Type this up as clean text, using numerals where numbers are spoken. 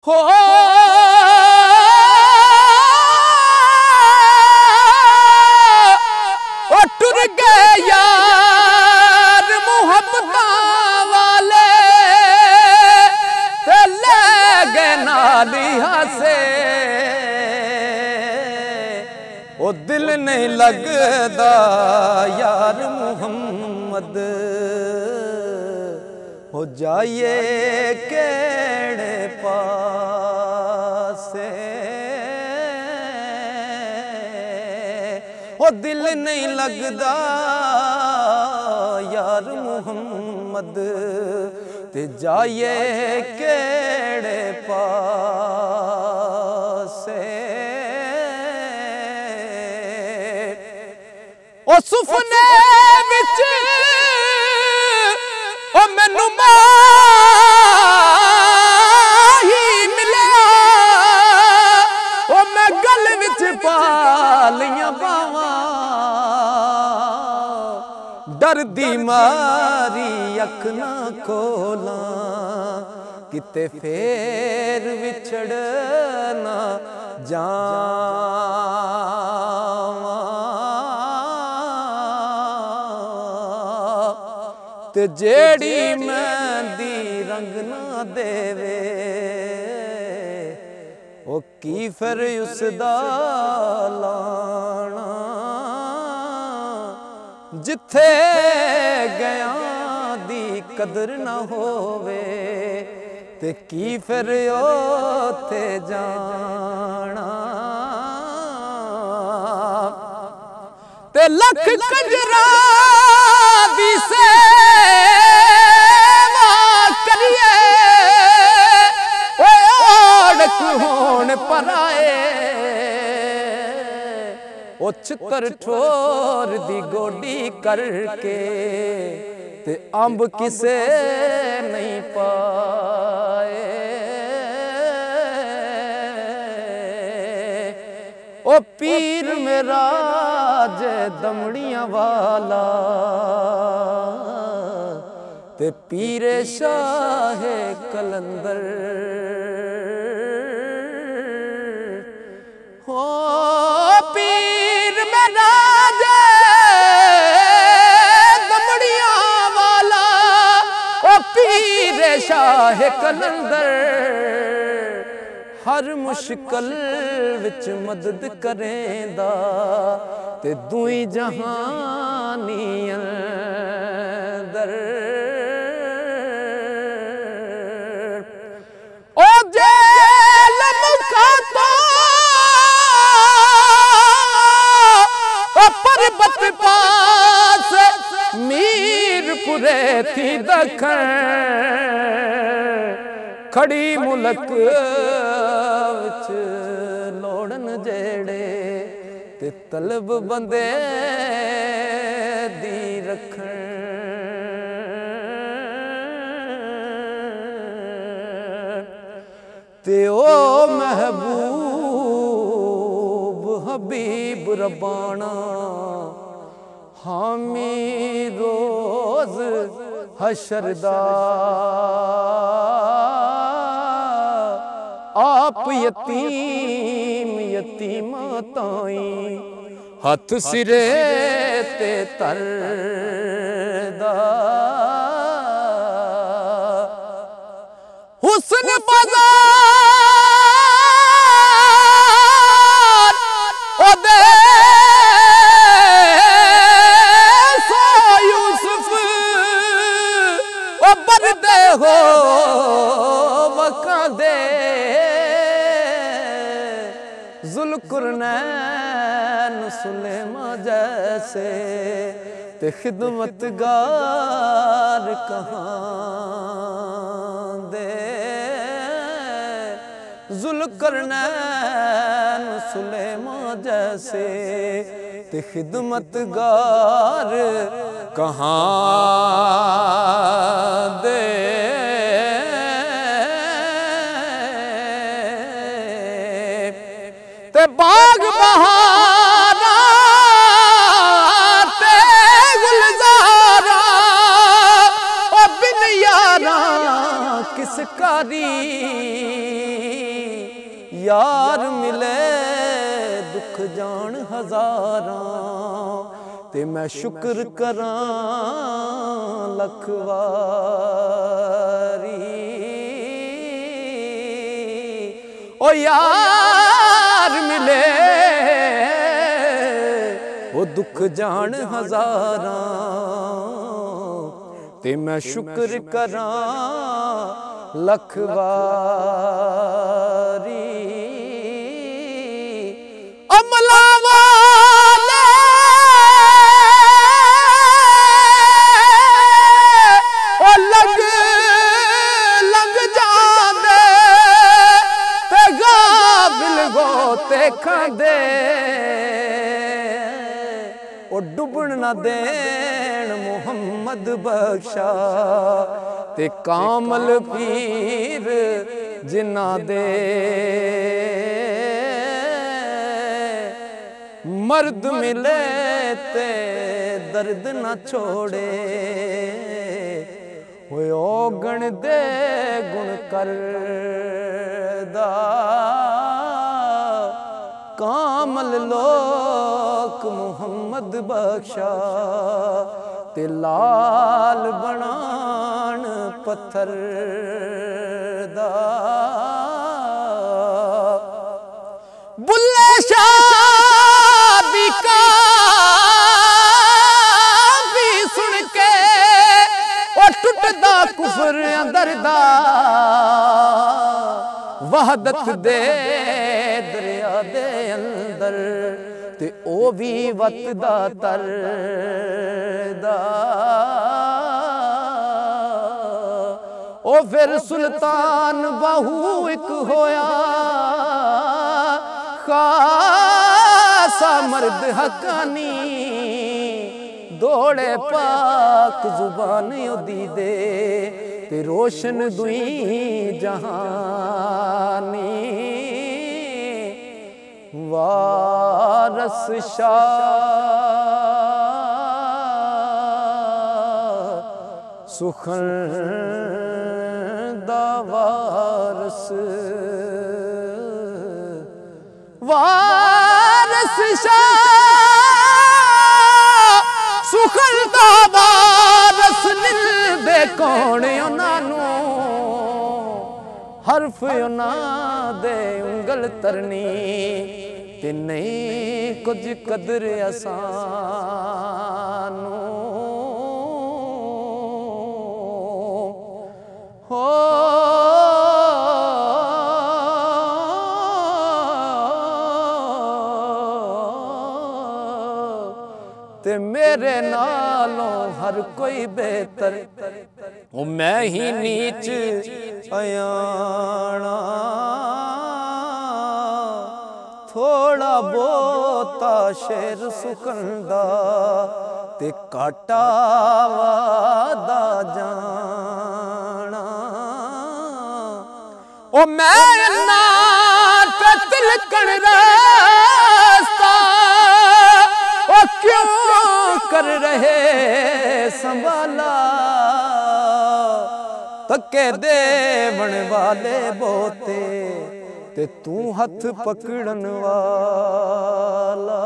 हो टुर गए यार मुहब्बतां वाले ते ले गए नालिया से। ओ दिल नहीं लगदा यार मुहम्मद हो जाइए केड़े पासे। ओ दिल नहीं लगदा यार मुहम्मद ते जाइए केड़े पासे। ओ सुफने विच ओ मैनू माही मिलिया, ओ मैं गल विच पा लियां बावां डरदी मारी अख ना खोलां किते फेर विछड़ ना जावां। ते जेड़ी मेहंदी रंग ना देवे ओ की फिर उसदा लाना। जिथे गया दी कदर ना होवे ते की फिर ओथे जाना। ते लख कंजरा दी सेवा करिए ओढ़क होण पराए। ओ छितर ठोर दी गोडी करके ते अंब किसे नहीं पाए। ओ पीर मेरा जे दमड़ियां वाला ते पीरे शाहे कलंदर। हो पीर मेरा जे दमड़ियां वाला ओ पीरे शाहे कलंदर। हर मुश्किल विच मदद करेंदा ते दुई जहानी अंदर। ओ जेल मुकाता ओ पर्वत पास मीरपुरे थी दखन खड़ी मुलक विच लोड़न जेड़े ते तलब बंदे दी रखन। ते ओ महबूब हबीब रब्बाना हामी रोज हशरदा आप यतीम यतीमा ताई हथ सिरे ते तरदा। हुस्न बाज़ार ओ दे सो यूसुफ ओ बरदे हो वका दे ज़ुल्क़ुरनैन सुलेमा जैसे ते खिदमतगार कहाँ दे। ज़ुल्क़ुरनैन सुलेमा जैसे ते खिदमतगार कहाँ दे। ते बाग बहारा ते गुलजारा ओ बिन यारा किस कारी यार मिले दुख जान हजारां ते मैं शुक्र करां लख वारी। ओ यार मिले ओ दुख जान हजारां ते मैं शुक्र करां लख वारी। अमला वाले ओ लग जांदे ते गाबिल गोते खांदे ओ डुबण ना देण मुहम्मद बख्शा ते कामल पीर जिन्ना दे। मर्द मिले ते दर्द ना छोड़े ओगण दे गुण करदा। कामल लोक मुहम्मद बख्शा ते लाल बनान पत्थर दा। बुल्ले शाह का भी सुन के ओ टुटदा कुफर अंदर दा। वहदत दे दरिया दे अंदर ते ओ भी वतदा तरदा। ओ फिर सुल्तान बाहू एक होया खासा मर्द हकानी दौड़े पाक जुबान ओदी दे ते रोशन दुई जहानी। वारस शाह सुखन दा वारस। वारस शाह सुखन दा वारस मिलदे कौन उन्हानू हरफ उन्हां दे उंगल तरनी ते नहीं कुछ कदर असानू। हो ते मेरे नालों हर कोई बेहतर ओ मैं ही नीच अयाना। थोड़ा बहुता शेर सुखंदा ते काटा वादा जाना। ओ मैं ना तिलकण रास्ता ओ क्यों कर रहे संभाला। तके देवन वाले बोते ते तू हथ पकड़न वाला।